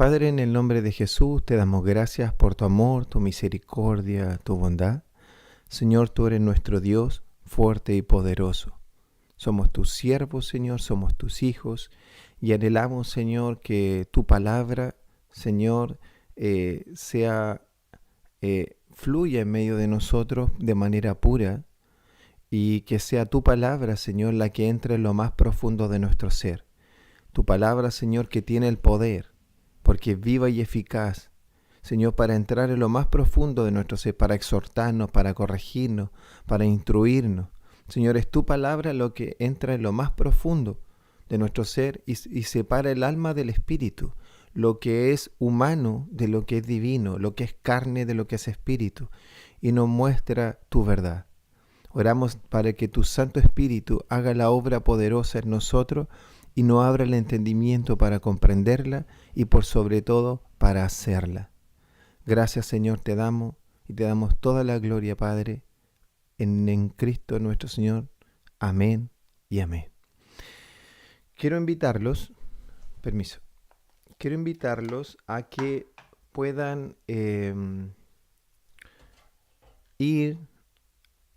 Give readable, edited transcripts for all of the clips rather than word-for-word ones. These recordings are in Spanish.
Padre, en el nombre de Jesús, te damos gracias por tu amor, tu misericordia, tu bondad. Señor, tú eres nuestro Dios, fuerte y poderoso. Somos tus siervos, Señor, somos tus hijos, y anhelamos, Señor, que tu palabra, Señor, fluya en medio de nosotros de manera pura, y que sea tu palabra, Señor, la que entre en lo más profundo de nuestro ser. Tu palabra, Señor, que tiene el poder, porque es viva y eficaz, Señor, para entrar en lo más profundo de nuestro ser, para exhortarnos, para corregirnos, para instruirnos. Señor, es tu palabra lo que entra en lo más profundo de nuestro ser y separa el alma del espíritu, lo que es humano de lo que es divino, lo que es carne de lo que es espíritu, y nos muestra tu verdad. Oramos para que tu Santo Espíritu haga la obra poderosa en nosotros y nos abra el entendimiento para comprenderla y por sobre todo para hacerla. Gracias, Señor, te damos y te damos toda la gloria, Padre, en Cristo nuestro Señor. Amén y amén. Quiero invitarlos a que puedan ir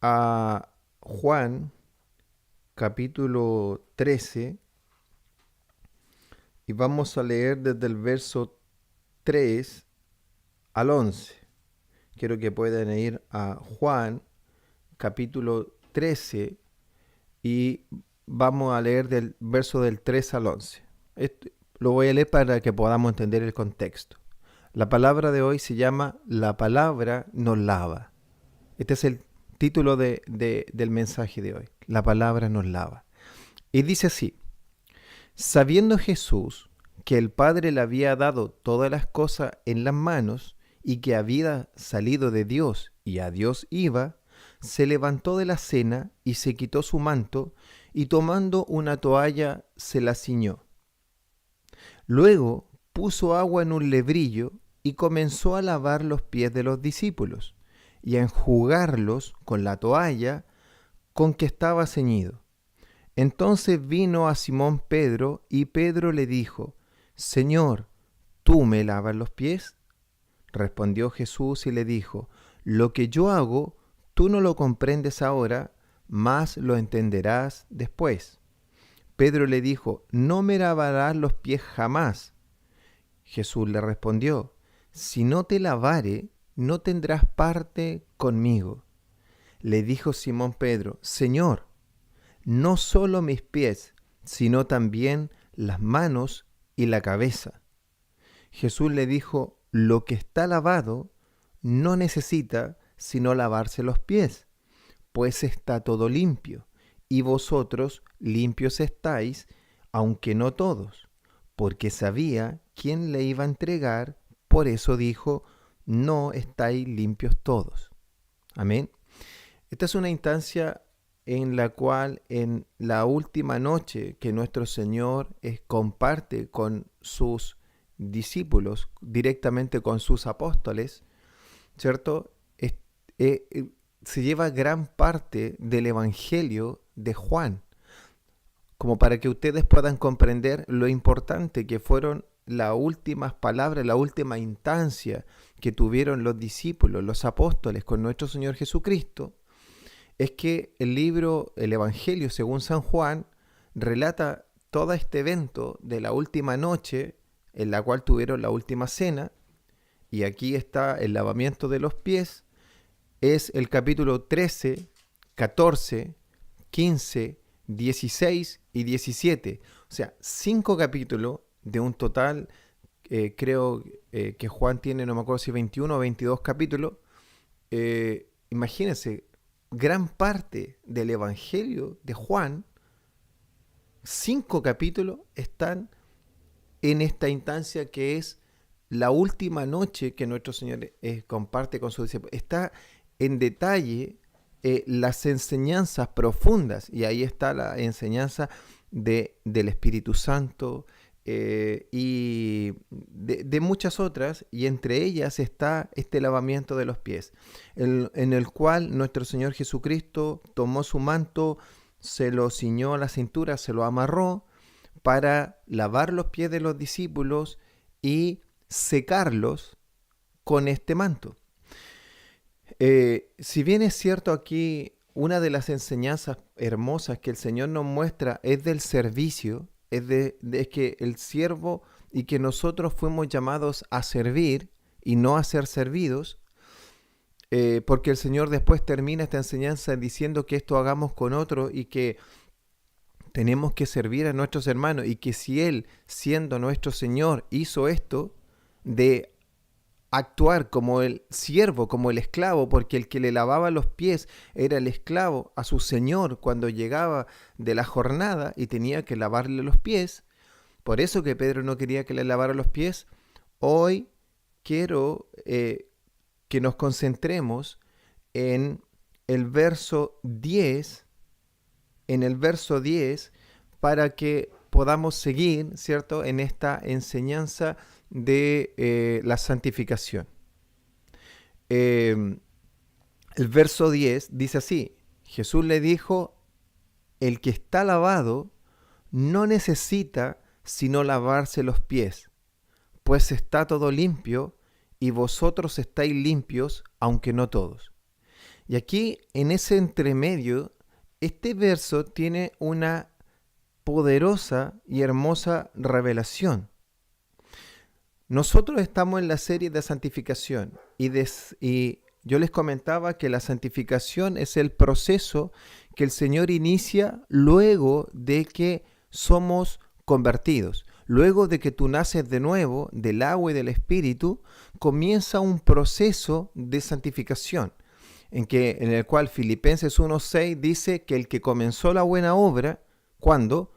a Juan capítulo 13 y vamos a leer desde el verso 3 al 11. Quiero que puedan ir a Juan capítulo 13 y vamos a leer del verso del 3 al 11. Lo voy a leer para que podamos entender el contexto. La palabra de hoy se llama La palabra nos lava. Este es el título del mensaje de hoy. La palabra nos lava. Y dice así: sabiendo Jesús que el Padre le había dado todas las cosas en las manos y que había salido de Dios y a Dios iba, se levantó de la cena y se quitó su manto y tomando una toalla se la ciñó. Luego puso agua en un lebrillo y comenzó a lavar los pies de los discípulos y a enjugarlos con la toalla con que estaba ceñido. Entonces vino a Simón Pedro y Pedro le dijo: Señor, ¿tú me lavas los pies? Respondió Jesús y le dijo: lo que yo hago, tú no lo comprendes ahora, mas lo entenderás después. Pedro le dijo: no me lavarás los pies jamás. Jesús le respondió: si no te lavare, no tendrás parte conmigo. Le dijo Simón Pedro: Señor, no solo mis pies, sino también las manos y la cabeza. Jesús le dijo: lo que está lavado no necesita sino lavarse los pies, pues está todo limpio, y vosotros limpios estáis, aunque no todos, porque sabía quién le iba a entregar, por eso dijo: no estáis limpios todos. Amén. Esta es una instancia en la cual en la última noche que nuestro Señor comparte con sus discípulos, directamente con sus apóstoles, ¿cierto? Se lleva gran parte del Evangelio de Juan, como para que ustedes puedan comprender lo importante que fueron las últimas palabras, la última instancia que tuvieron los discípulos, los apóstoles con nuestro Señor Jesucristo. Es que el Evangelio según San Juan, relata todo este evento de la última noche en la cual tuvieron la última cena, y aquí está el lavamiento de los pies. Es el capítulo 13, 14, 15, 16 y 17. O sea, 5 capítulos de un total, creo que Juan tiene, no me acuerdo si 21 o 22 capítulos. Imagínense, gran parte del Evangelio de Juan, 5 capítulos están en esta instancia que es la última noche que nuestro Señor comparte con sus discípulos. Está en detalle las enseñanzas profundas, y ahí está la enseñanza del Espíritu Santo y de muchas otras, y entre ellas está este lavamiento de los pies, en el cual nuestro Señor Jesucristo tomó su manto, se lo ciñó a la cintura, se lo amarró para lavar los pies de los discípulos y secarlos con este manto. Si bien es cierto aquí, una de las enseñanzas hermosas que el Señor nos muestra es del servicio, es que el siervo y que nosotros fuimos llamados a servir y no a ser servidos, porque el Señor después termina esta enseñanza diciendo que esto hagamos con otros y que tenemos que servir a nuestros hermanos y que si Él, siendo nuestro Señor, hizo esto de actuar como el siervo, como el esclavo, porque el que le lavaba los pies era el esclavo a su señor cuando llegaba de la jornada y tenía que lavarle los pies. Por eso que Pedro no quería que le lavara los pies. Hoy quiero que nos concentremos en el verso 10, para que podamos seguir, ¿cierto?, en esta enseñanza de la santificación. El verso 10 dice así: Jesús le dijo, el que está lavado no necesita sino lavarse los pies, pues está todo limpio y vosotros estáis limpios, aunque no todos. Y aquí, en ese entremedio, este verso tiene una poderosa y hermosa revelación. Nosotros estamos en la serie de santificación y yo les comentaba que la santificación es el proceso que el Señor inicia luego de que somos convertidos. Luego de que tú naces de nuevo del agua y del Espíritu, comienza un proceso de santificación en el cual Filipenses 1:6 dice que el que comenzó la buena obra, cuando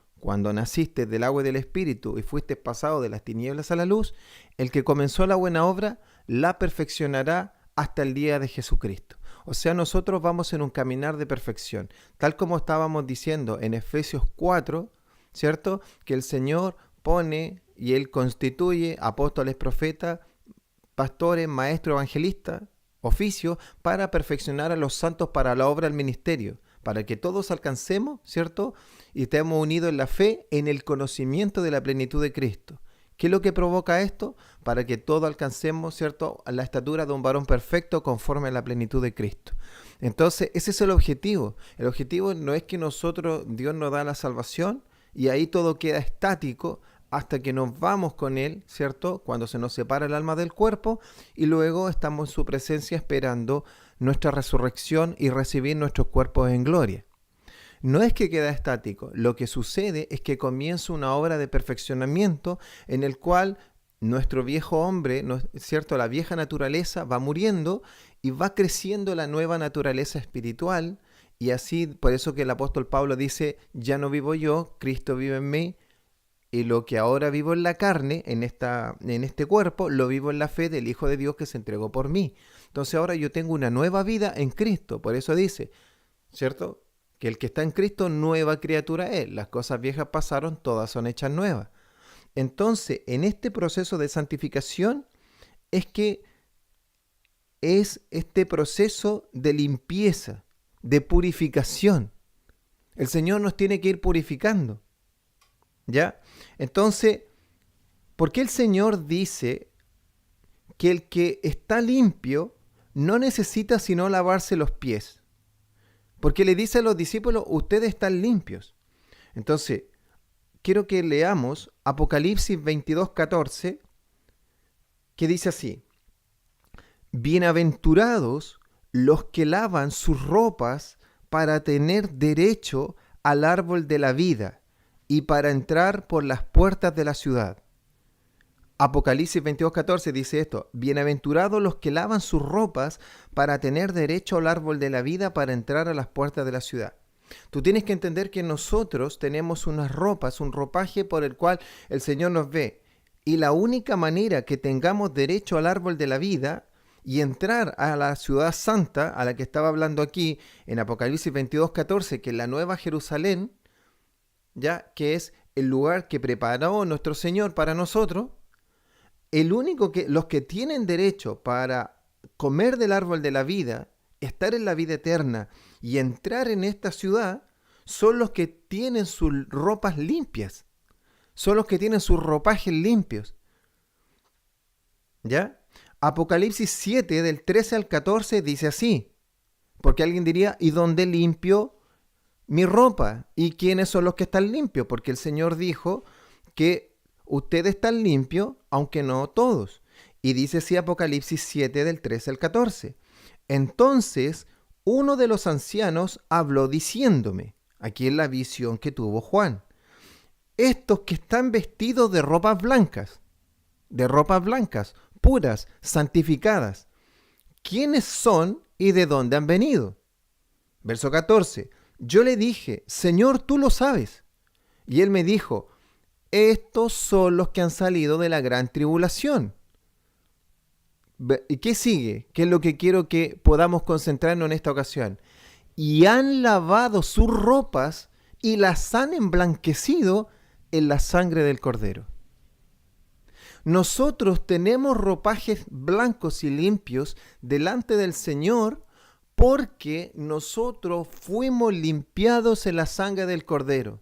naciste del agua y del Espíritu y fuiste pasado de las tinieblas a la luz, el que comenzó la buena obra la perfeccionará hasta el día de Jesucristo. O sea, nosotros vamos en un caminar de perfección, tal como estábamos diciendo en Efesios 4, ¿cierto? Que el Señor pone y Él constituye apóstoles, profetas, pastores, maestros, evangelistas, oficios, para perfeccionar a los santos para la obra del ministerio, para que todos alcancemos, ¿cierto?, y estemos unidos en la fe, en el conocimiento de la plenitud de Cristo. ¿Qué es lo que provoca esto? Para que todos alcancemos, ¿cierto?, a la estatura de un varón perfecto conforme a la plenitud de Cristo. Entonces, ese es el objetivo. El objetivo no es que Dios nos da la salvación y ahí todo queda estático hasta que nos vamos con Él, ¿cierto?, cuando se nos separa el alma del cuerpo y luego estamos en su presencia esperando nuestra resurrección y recibir nuestros cuerpos en gloria. No es que queda estático, lo que sucede es que comienza una obra de perfeccionamiento en el cual nuestro viejo hombre, ¿cierto?, la vieja naturaleza va muriendo y va creciendo la nueva naturaleza espiritual, y así, por eso que el apóstol Pablo dice, ya no vivo yo, Cristo vive en mí, y lo que ahora vivo en la carne, en este cuerpo, lo vivo en la fe del Hijo de Dios que se entregó por mí. Entonces ahora yo tengo una nueva vida en Cristo, por eso dice, ¿cierto?, que el que está en Cristo, nueva criatura es. Las cosas viejas pasaron, todas son hechas nuevas. Entonces, en este proceso de santificación es este proceso de limpieza, de purificación. El Señor nos tiene que ir purificando, ¿ya? Entonces, ¿por qué el Señor dice que el que está limpio no necesita sino lavarse los pies? Porque le dice a los discípulos, ustedes están limpios. Entonces, quiero que leamos Apocalipsis 22:14, que dice así: bienaventurados los que lavan sus ropas para tener derecho al árbol de la vida y para entrar por las puertas de la ciudad. Apocalipsis 22:14 dice esto: bienaventurados los que lavan sus ropas para tener derecho al árbol de la vida para entrar a las puertas de la ciudad. Tú tienes que entender que nosotros tenemos unas ropas, un ropaje por el cual el Señor nos ve. Y la única manera que tengamos derecho al árbol de la vida y entrar a la ciudad santa, a la que estaba hablando aquí en Apocalipsis 22:14, que es la Nueva Jerusalén, ya que es el lugar que preparó nuestro Señor para nosotros, los que tienen derecho para comer del árbol de la vida, estar en la vida eterna y entrar en esta ciudad, son los que tienen sus ropas limpias, son los que tienen sus ropajes limpios. ¿Ya? Apocalipsis 7, del 13 al 14, dice así. Porque alguien diría, ¿y dónde limpio mi ropa? ¿Y quiénes son los que están limpios? Porque el Señor dijo que ustedes están limpios, aunque no todos. Y dice así Apocalipsis 7, del 13 al 14. Entonces, uno de los ancianos habló diciéndome, aquí es la visión que tuvo Juan, estos que están vestidos de ropas blancas, puras, santificadas, ¿quiénes son y de dónde han venido? Verso 14. Yo le dije, Señor, tú lo sabes. Y él me dijo, estos son los que han salido de la gran tribulación. ¿Y qué sigue? ¿Qué es lo que quiero que podamos concentrarnos en esta ocasión? Y han lavado sus ropas y las han emblanquecido en la sangre del Cordero. Nosotros tenemos ropajes blancos y limpios delante del Señor porque nosotros fuimos limpiados en la sangre del Cordero.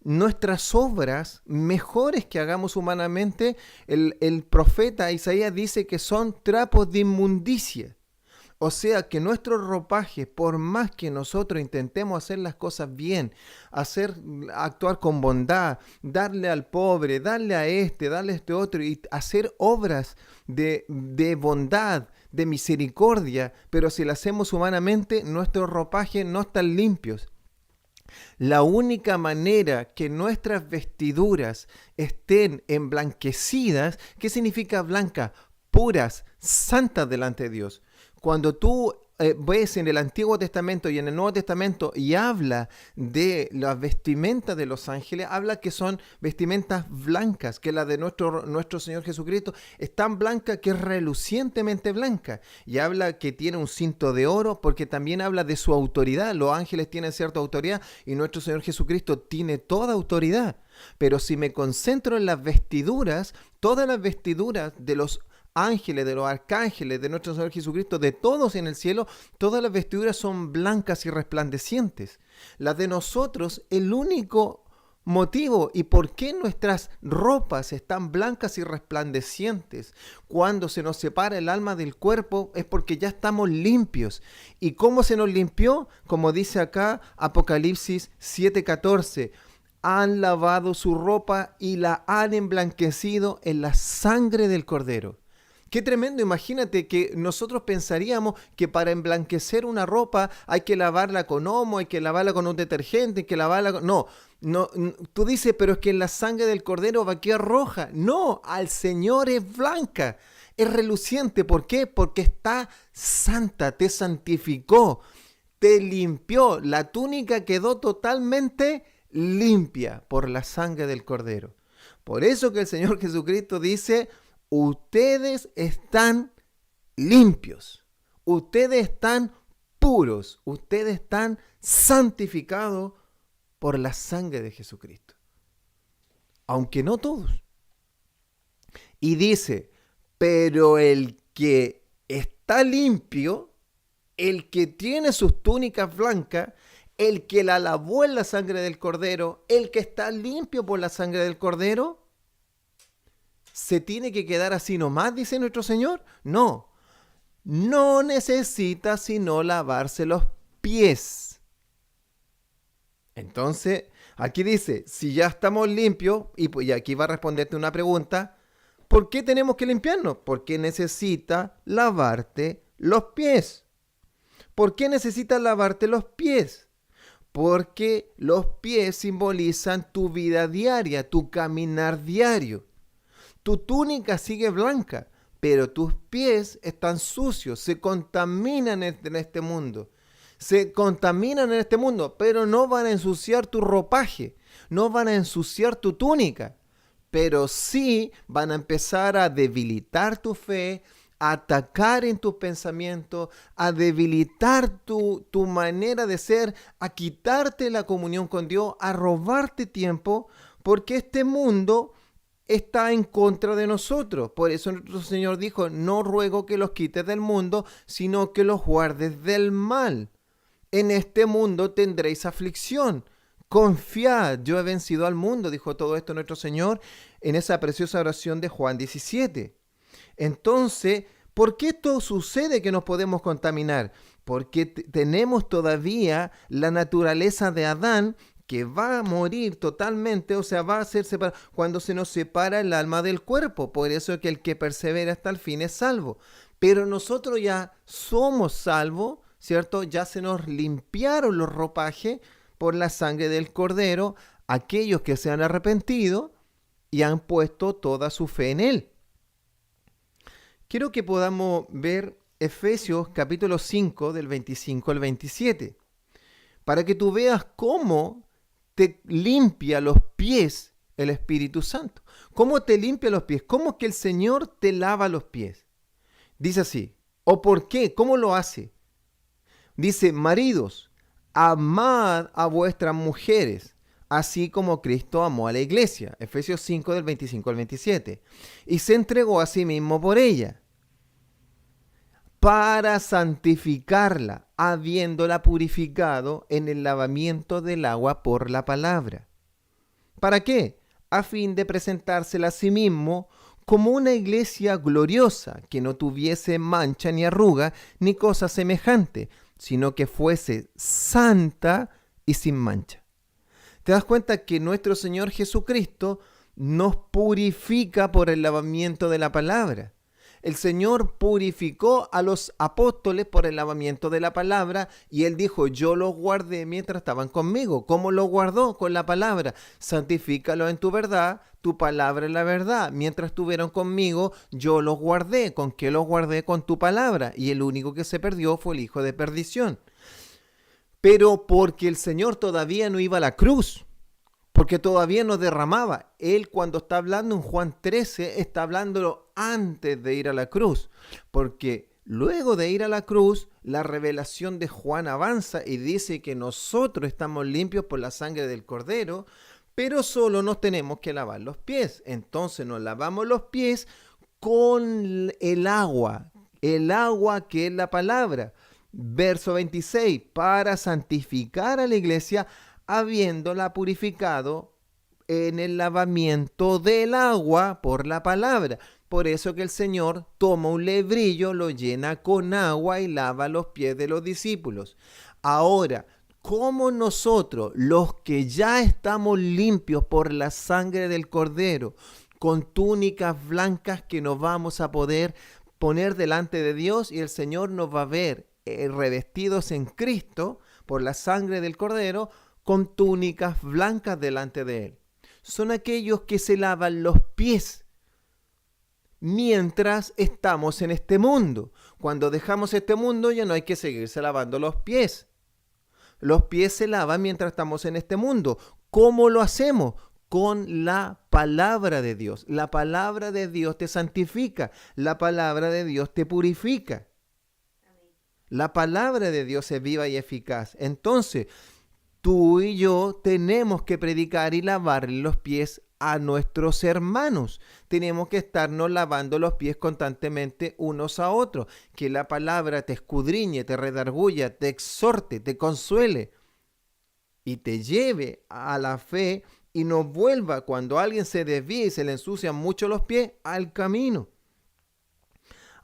Nuestras obras, mejores que hagamos humanamente, el profeta Isaías dice que son trapos de inmundicia. O sea que nuestro ropaje, por más que nosotros intentemos hacer las cosas bien, actuar con bondad, darle al pobre, darle a darle a este otro, y hacer obras de bondad, de misericordia, pero si lo hacemos humanamente, nuestros ropajes no están limpios. La única manera que nuestras vestiduras estén emblanquecidas, ¿qué significa blanca? Puras, santas delante de Dios. Cuando tú ves en el Antiguo Testamento y en el Nuevo Testamento y habla de las vestimentas de los ángeles, habla que son vestimentas blancas, que la de nuestro Señor Jesucristo es tan blanca que es relucientemente blanca. Y habla que tiene un cinto de oro porque también habla de su autoridad. Los ángeles tienen cierta autoridad y nuestro Señor Jesucristo tiene toda autoridad. Pero si me concentro en las vestiduras, todas las vestiduras de los ángeles, de los arcángeles, de nuestro Señor Jesucristo, de todos en el cielo, todas las vestiduras son blancas y resplandecientes. Las de nosotros, el único motivo y por qué nuestras ropas están blancas y resplandecientes cuando se nos separa el alma del cuerpo es porque ya estamos limpios. ¿Y cómo se nos limpió? Como dice acá Apocalipsis 7:14. Han lavado su ropa y la han emblanquecido en la sangre del Cordero. Qué tremendo, imagínate que nosotros pensaríamos que para emblanquecer una ropa hay que lavarla con omo, hay que lavarla con un detergente, hay que lavarla con... No, tú dices, pero es que en la sangre del Cordero va a quedar roja. No, al Señor es blanca, es reluciente. ¿Por qué? Porque está santa, te santificó, te limpió. La túnica quedó totalmente limpia por la sangre del Cordero. Por eso que el Señor Jesucristo dice... Ustedes están limpios, ustedes están puros, ustedes están santificados por la sangre de Jesucristo. Aunque no todos. Y dice, pero el que está limpio, el que tiene sus túnicas blancas, el que la lavó en la sangre del Cordero, el que está limpio por la sangre del Cordero, ¿se tiene que quedar así nomás, dice nuestro Señor? No, no necesita sino lavarse los pies. Entonces, aquí dice, si ya estamos limpios, y aquí va a responderte una pregunta, ¿por qué tenemos que limpiarnos? Porque necesita lavarte los pies. ¿Por qué necesitas lavarte los pies? Porque los pies simbolizan tu vida diaria, tu caminar diario. Tu túnica sigue blanca, pero tus pies están sucios, se contaminan en este mundo. Se contaminan en este mundo, pero no van a ensuciar tu ropaje, no van a ensuciar tu túnica, pero sí van a empezar a debilitar tu fe, a atacar en tus pensamientos, a debilitar tu manera de ser, a quitarte la comunión con Dios, a robarte tiempo, porque este mundo está en contra de nosotros. Por eso nuestro Señor dijo, no ruego que los quites del mundo, sino que los guardes del mal. En este mundo tendréis aflicción. Confiad, yo he vencido al mundo, dijo todo esto nuestro Señor en esa preciosa oración de Juan 17. Entonces, ¿por qué esto sucede que nos podemos contaminar? Porque tenemos todavía la naturaleza de Adán que va a morir totalmente, o sea, va a ser separado cuando se nos separa el alma del cuerpo. Por eso es que el que persevera hasta el fin es salvo. Pero nosotros ya somos salvos, ¿cierto? Ya se nos limpiaron los ropajes por la sangre del Cordero, aquellos que se han arrepentido y han puesto toda su fe en Él. Quiero que podamos ver Efesios capítulo 5 del 25 al 27, para que tú veas cómo te limpia los pies el Espíritu Santo. ¿Cómo te limpia los pies? ¿Cómo es que el Señor te lava los pies? Dice así. ¿O por qué? ¿Cómo lo hace? Dice, maridos, amad a vuestras mujeres, así como Cristo amó a la iglesia. Efesios 5 del 25 al 27. Y se entregó a sí mismo por ella, para santificarla, habiéndola purificado en el lavamiento del agua por la palabra. ¿Para qué? A fin de presentársela a sí mismo como una iglesia gloriosa, que no tuviese mancha ni arruga, ni cosa semejante, sino que fuese santa y sin mancha. ¿Te das cuenta que nuestro Señor Jesucristo nos purifica por el lavamiento de la palabra? El Señor purificó a los apóstoles por el lavamiento de la palabra y Él dijo, yo los guardé mientras estaban conmigo. ¿Cómo los guardó? Con la palabra. Santifícalo en tu verdad, tu palabra es la verdad. Mientras estuvieron conmigo, yo los guardé. ¿Con qué los guardé? Con tu palabra. Y el único que se perdió fue el hijo de perdición. Pero porque el Señor todavía no iba a la cruz, porque todavía no derramaba. Él cuando está hablando en Juan 13, está hablándolo antes de ir a la cruz. Porque luego de ir a la cruz, la revelación de Juan avanza y dice que nosotros estamos limpios por la sangre del Cordero, pero solo nos tenemos que lavar los pies. Entonces nos lavamos los pies con el agua que es la palabra. Verso 26, para santificar a la iglesia, habiéndola purificado en el lavamiento del agua por la palabra. Por eso que el Señor toma un lebrillo, lo llena con agua y lava los pies de los discípulos. Ahora, ¿cómo nosotros, los que ya estamos limpios por la sangre del Cordero, con túnicas blancas que nos vamos a poder poner delante de Dios y el Señor nos va a ver revestidos en Cristo por la sangre del Cordero, con túnicas blancas delante de Él? Son aquellos que se lavan los pies mientras estamos en este mundo. Cuando dejamos este mundo ya no hay que seguirse lavando los pies. Los pies se lavan mientras estamos en este mundo. ¿Cómo lo hacemos? Con la palabra de Dios. La palabra de Dios te santifica. La palabra de Dios te purifica. La palabra de Dios es viva y eficaz. Entonces, tú y yo tenemos que predicar y lavarle los pies a nuestros hermanos. Tenemos que estarnos lavando los pies constantemente unos a otros. Que la palabra te escudriñe, te redarguya, te exhorte, te consuele y te lleve a la fe y nos vuelva, cuando alguien se desvíe y se le ensucian mucho los pies, al camino.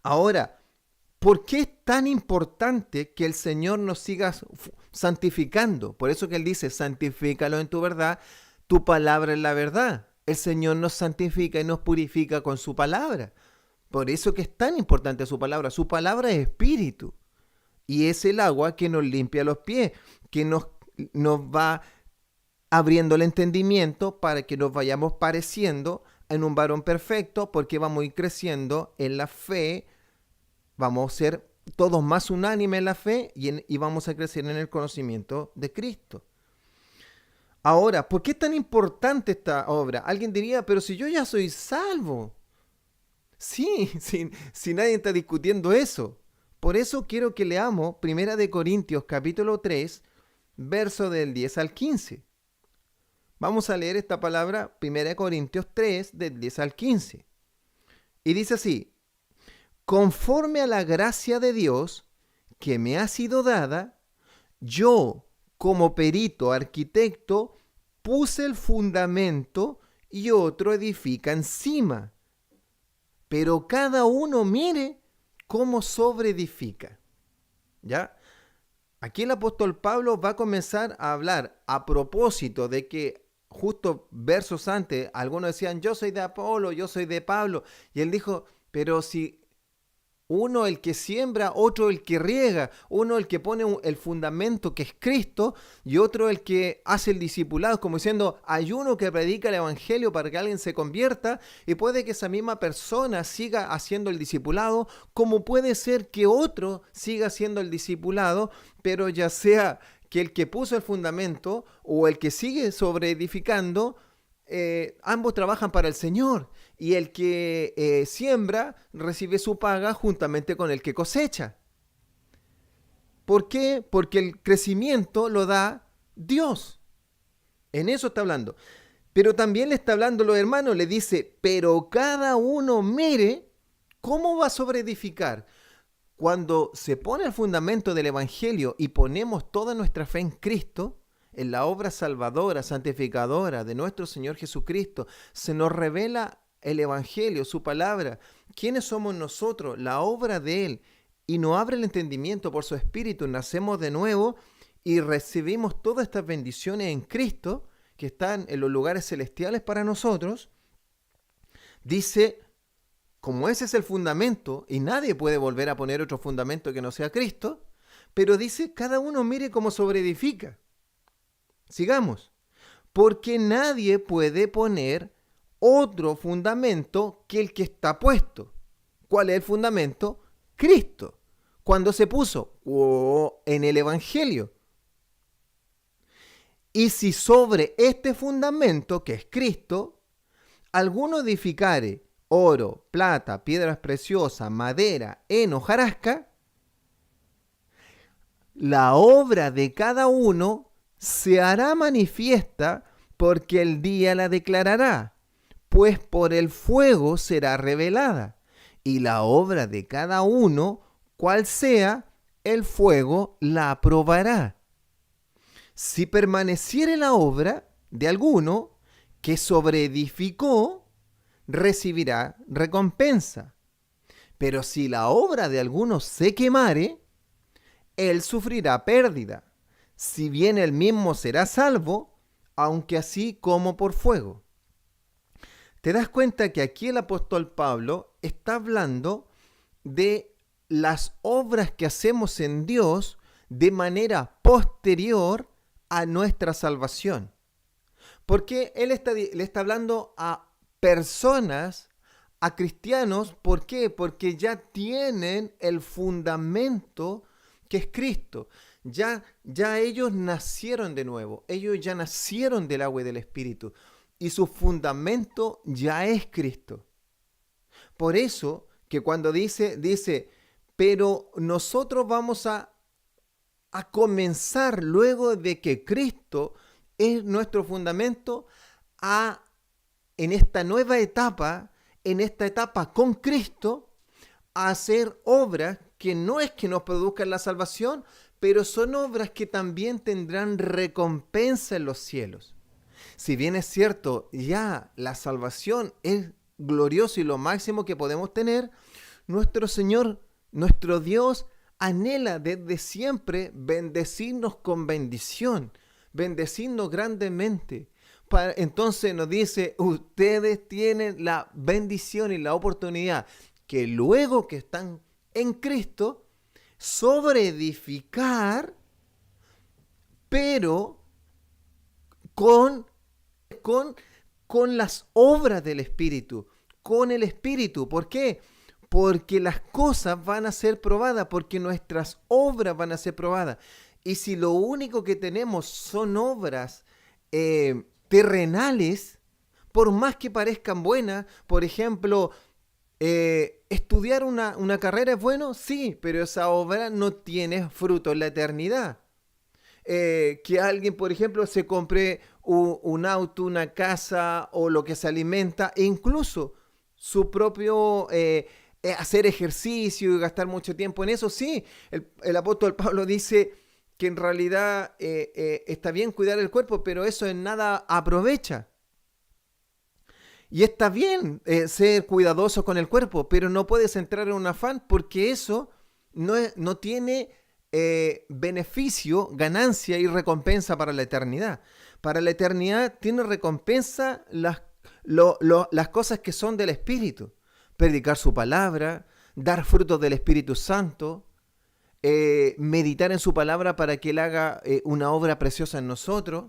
Ahora, ¿por qué es tan importante que el Señor nos siga santificando? Por eso que Él dice, santifícalo en tu verdad, tu palabra es la verdad. El Señor nos santifica y nos purifica con su palabra. Por eso que es tan importante su palabra. Su palabra es espíritu y es el agua que nos limpia los pies, que nos va abriendo el entendimiento para que nos vayamos pareciendo en un varón perfecto, porque vamos a ir creciendo en la fe. Vamos a ser todos más unánimes en la fe y vamos a crecer en el conocimiento de Cristo. Ahora, ¿por qué es tan importante esta obra? Alguien diría, pero si yo ya soy salvo. Sí, si nadie está discutiendo eso. Por eso quiero que leamos 1 Corintios capítulo 3, verso del 10 al 15. Vamos a leer esta palabra, 1 Corintios 3, del 10 al 15. Y dice así: conforme a la gracia de Dios que me ha sido dada, yo, como perito arquitecto, puse el fundamento y otro edifica encima. pero cada uno mire cómo sobreedifica. ¿Ya? Aquí el apóstol Pablo va a comenzar a hablar a propósito de que justo versos antes, algunos decían, yo soy de Apolo, yo soy de Pablo, y él dijo, pero si uno el que siembra, otro el que riega, uno el que pone el fundamento que es Cristo y otro el que hace el discipulado, como diciendo, hay uno que predica el evangelio para que alguien se convierta y puede que esa misma persona siga haciendo el discipulado, como puede ser que otro siga haciendo el discipulado, pero ya sea que el que puso el fundamento o el que sigue sobre edificando, ambos trabajan para el Señor y el que siembra recibe su paga juntamente con el que cosecha. ¿Por qué? Porque el crecimiento lo da Dios. En eso está hablando. Pero también le está hablando los hermanos, le dice, pero cada uno mire cómo va a sobreedificar. Cuando se pone el fundamento del Evangelio y ponemos toda nuestra fe en Cristo, en la obra salvadora, santificadora de nuestro Señor Jesucristo, se nos revela el Evangelio, su palabra. ¿Quiénes somos nosotros? La obra de Él. Y nos abre el entendimiento por su Espíritu. Nacemos de nuevo y recibimos todas estas bendiciones en Cristo, que están en los lugares celestiales para nosotros. Dice, como ese es el fundamento, y nadie puede volver a poner otro fundamento que no sea Cristo, pero dice, cada uno mire cómo sobreedifica. Sigamos. Porque nadie puede poner otro fundamento que el que está puesto. ¿Cuál es el fundamento? Cristo. ¿Cuándo se puso? En el Evangelio. Y si sobre este fundamento, que es Cristo, alguno edificare oro, plata, piedras preciosas, madera, heno, hojarasca, la obra de cada uno se hará manifiesta porque el día la declarará, pues por el fuego será revelada, y la obra de cada uno, cual sea, el fuego la aprobará. Si permaneciere la obra de alguno que sobreedificó, recibirá recompensa. Pero si la obra de alguno se quemare, él sufrirá pérdida. Si bien él mismo será salvo, aunque así como por fuego. ¿Te das cuenta que aquí el apóstol Pablo está hablando de las obras que hacemos en Dios de manera posterior a nuestra salvación? Porque él le está hablando a personas, a cristianos. ¿Por qué? Porque ya tienen el fundamento que es Cristo. Ya ellos nacieron de nuevo, ellos ya nacieron del agua y del Espíritu, y su fundamento ya es Cristo. Por eso que cuando dice, pero nosotros vamos a comenzar luego de que Cristo es nuestro fundamento, en esta nueva etapa, en esta etapa con Cristo, a hacer obras que no es que nos produzcan la salvación, pero son obras que también tendrán recompensa en los cielos. Si bien es cierto, ya la salvación es glorioso y lo máximo que podemos tener, nuestro Señor, nuestro Dios, anhela desde siempre bendecirnos con bendición, bendecirnos grandemente. Entonces nos dice, ustedes tienen la bendición y la oportunidad que luego que están en Cristo, sobreedificar, pero con las obras del Espíritu, con el Espíritu. ¿Por qué? Porque las cosas van a ser probadas, porque nuestras obras van a ser probadas. Y si lo único que tenemos son obras terrenales, por más que parezcan buenas, por ejemplo, estudiar una carrera es bueno, sí, pero esa obra no tiene fruto en la eternidad. Que alguien, por ejemplo, se compre un auto, una casa o lo que se alimenta, e incluso su propio hacer ejercicio y gastar mucho tiempo en eso, sí. El apóstol Pablo dice que en realidad está bien cuidar el cuerpo, pero eso en nada aprovecha. Y está bien ser cuidadoso con el cuerpo, pero no puedes entrar en un afán porque eso no tiene beneficio, ganancia y recompensa para la eternidad. Para la eternidad tiene recompensa las cosas que son del Espíritu. Predicar su palabra, dar frutos del Espíritu Santo, meditar en su palabra para que Él haga una obra preciosa en nosotros,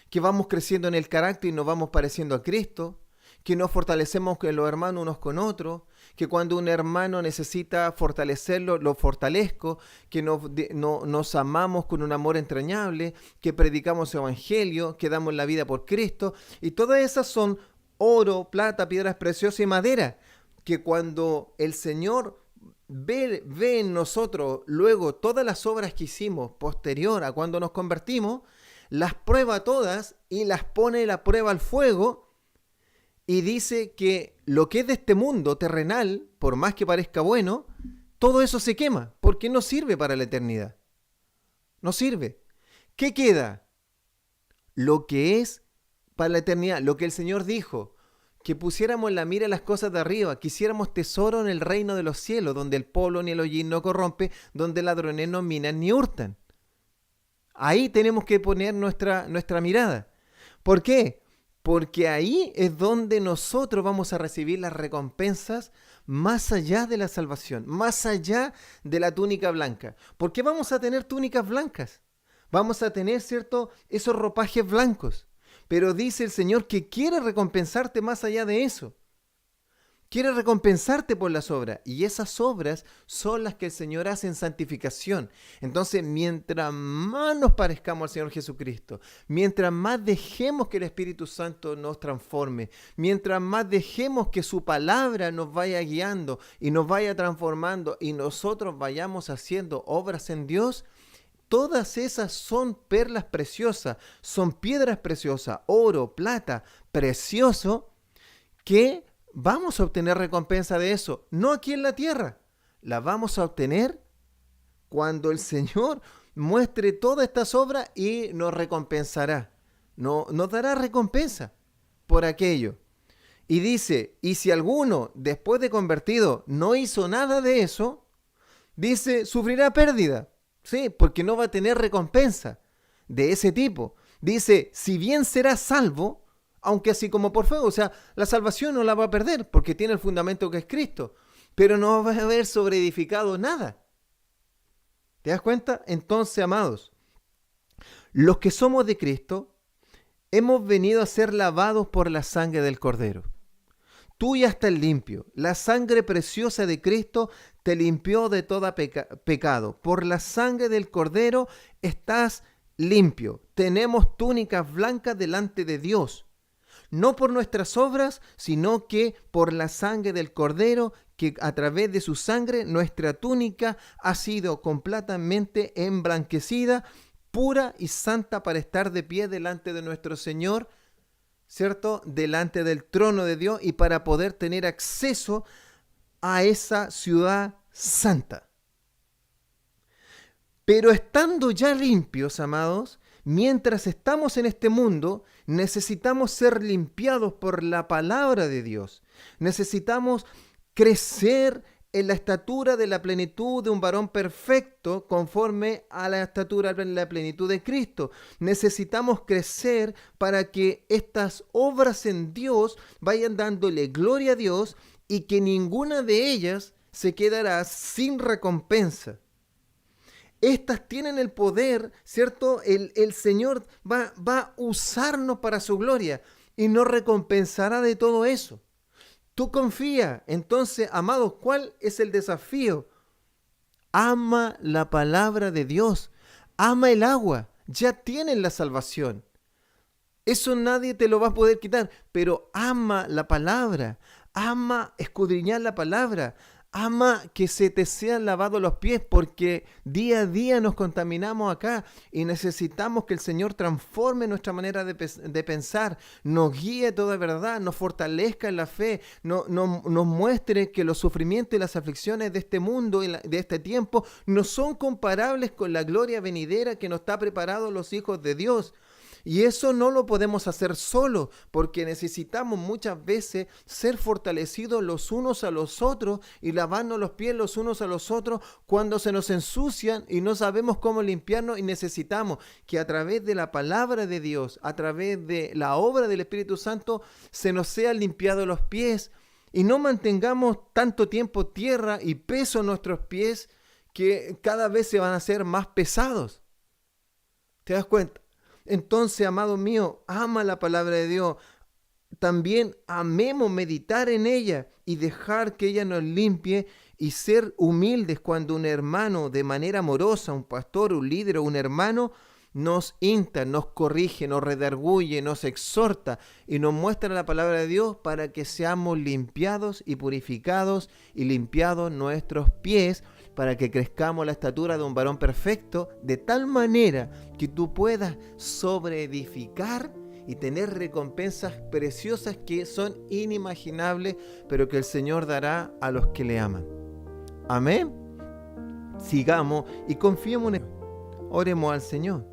que vamos creciendo en el carácter y nos vamos pareciendo a Cristo, que nos fortalecemos con los hermanos unos con otros, que cuando un hermano necesita fortalecerlo, lo fortalezco, que nos amamos con un amor entrañable, que predicamos el Evangelio, que damos la vida por Cristo, y todas esas son oro, plata, piedras preciosas y madera, que cuando el Señor ve en nosotros luego todas las obras que hicimos posterior a cuando nos convertimos, las prueba todas y las pone la prueba al fuego y dice que lo que es de este mundo terrenal, por más que parezca bueno, todo eso se quema porque no sirve para la eternidad. No sirve. ¿Qué queda? Lo que es para la eternidad, lo que el Señor dijo, que pusiéramos la mira en las cosas de arriba, que hiciéramos tesoro en el reino de los cielos, donde el polvo ni el hollín no corrompe, donde ladrones no minan ni hurtan. Ahí tenemos que poner nuestra mirada. ¿Por qué? Porque ahí es donde nosotros vamos a recibir las recompensas más allá de la salvación, más allá de la túnica blanca. ¿Por qué vamos a tener túnicas blancas? Vamos a tener, ¿cierto?, esos ropajes blancos. Pero dice el Señor que quiere recompensarte más allá de eso. Quiere recompensarte por las obras. Y esas obras son las que el Señor hace en santificación. Entonces, mientras más nos parezcamos al Señor Jesucristo, mientras más dejemos que el Espíritu Santo nos transforme, mientras más dejemos que su palabra nos vaya guiando y nos vaya transformando y nosotros vayamos haciendo obras en Dios, todas esas son perlas preciosas, son piedras preciosas, oro, plata, precioso, que vamos a obtener recompensa de eso, no aquí en la tierra. La vamos a obtener cuando el Señor muestre todas estas obras y nos recompensará. Nos dará recompensa por aquello. Y dice, y si alguno después de convertido no hizo nada de eso, dice, sufrirá pérdida. Sí, porque no va a tener recompensa de ese tipo. Dice, si bien será salvo, aunque así como por fuego, o sea, la salvación no la va a perder porque tiene el fundamento que es Cristo, pero no va a haber sobreedificado nada. ¿Te das cuenta? Entonces, amados, los que somos de Cristo, hemos venido a ser lavados por la sangre del Cordero. Tú ya estás limpio. La sangre preciosa de Cristo te limpió de todo pecado. Por la sangre del Cordero estás limpio. Tenemos túnicas blancas delante de Dios. No por nuestras obras, sino que por la sangre del Cordero, que a través de su sangre nuestra túnica ha sido completamente emblanquecida, pura y santa para estar de pie delante de nuestro Señor, ¿cierto?, delante del trono de Dios y para poder tener acceso a esa ciudad santa. Pero estando ya limpios, amados, mientras estamos en este mundo, necesitamos ser limpiados por la palabra de Dios. Necesitamos crecer en la estatura de la plenitud de un varón perfecto conforme a la estatura de la plenitud de Cristo. Necesitamos crecer para que estas obras en Dios vayan dándole gloria a Dios y que ninguna de ellas se quedará sin recompensa. Estas tienen el poder, ¿cierto? El Señor va a usarnos para su gloria y nos recompensará de todo eso. Tú confía. Entonces, amados, ¿cuál es el desafío? Ama la palabra de Dios. Ama el agua. Ya tienes la salvación. Eso nadie te lo va a poder quitar. Pero ama la palabra. Ama escudriñar la palabra. Ama que se te sean lavados los pies, porque día a día nos contaminamos acá y necesitamos que el Señor transforme nuestra manera de pensar, nos guíe toda verdad, nos fortalezca en la fe, nos muestre que los sufrimientos y las aflicciones de este mundo y de este tiempo no son comparables con la gloria venidera que nos está preparado los hijos de Dios. Y eso no lo podemos hacer solo, porque necesitamos muchas veces ser fortalecidos los unos a los otros y lavarnos los pies los unos a los otros cuando se nos ensucian y no sabemos cómo limpiarnos, y necesitamos que a través de la palabra de Dios, a través de la obra del Espíritu Santo, se nos sean limpiados los pies y no mantengamos tanto tiempo tierra y peso en nuestros pies que cada vez se van a hacer más pesados. ¿Te das cuenta? Entonces, amado mío, ama la palabra de Dios. También amemos meditar en ella y dejar que ella nos limpie y ser humildes cuando un hermano, de manera amorosa, un pastor, un líder o un hermano, nos insta, nos corrige, nos redarguye, nos exhorta y nos muestra la palabra de Dios para que seamos limpiados y purificados y limpiados nuestros pies, para que crezcamos la estatura de un varón perfecto, de tal manera que tú puedas sobreedificar y tener recompensas preciosas que son inimaginables, pero que el Señor dará a los que le aman. Amén. Sigamos y confiemos en Él. Oremos al Señor.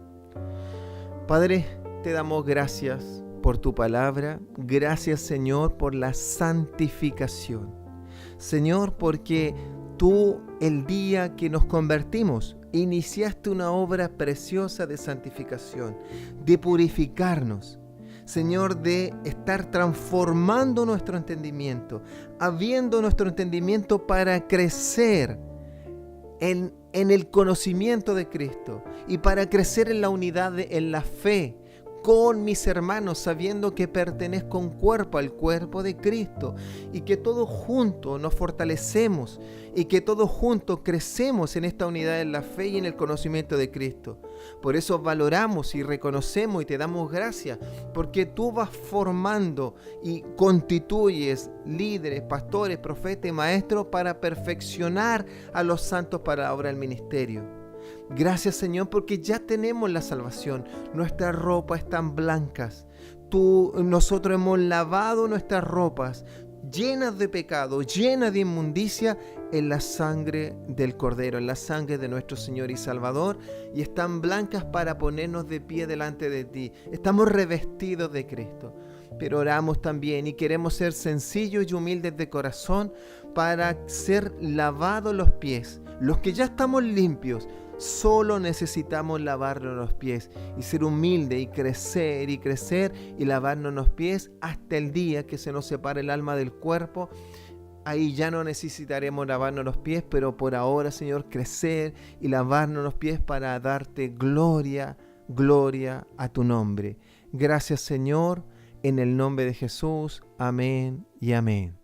Padre, te damos gracias por tu palabra. Gracias, Señor, por la santificación. Señor, porque tú, el día que nos convertimos, iniciaste una obra preciosa de santificación, de purificarnos, Señor, de estar transformando nuestro entendimiento, abriendo nuestro entendimiento para crecer en el conocimiento de Cristo y para crecer en la unidad, en la fe, con mis hermanos, sabiendo que pertenezco un cuerpo, al cuerpo de Cristo, y que todos juntos nos fortalecemos y que todos juntos crecemos en esta unidad en la fe y en el conocimiento de Cristo. Por eso valoramos y reconocemos y te damos gracias, porque tú vas formando y constituyes líderes, pastores, profetas y maestros para perfeccionar a los santos para la obra del ministerio. Gracias, Señor, porque ya tenemos la salvación. Nuestras ropas están blancas. Nosotros hemos lavado nuestras ropas llenas de pecado, llenas de inmundicia, en la sangre del Cordero, en la sangre de nuestro Señor y Salvador, y están blancas para ponernos de pie delante de ti. Estamos revestidos de Cristo. Pero oramos también y queremos ser sencillos y humildes de corazón para ser lavados los pies. Los que ya estamos limpios, solo necesitamos lavarnos los pies y ser humildes y crecer y lavarnos los pies hasta el día que se nos separe el alma del cuerpo. Ahí ya no necesitaremos lavarnos los pies, pero por ahora, Señor, crecer y lavarnos los pies para darte gloria, gloria a tu nombre. Gracias, Señor, en el nombre de Jesús. Amén y amén.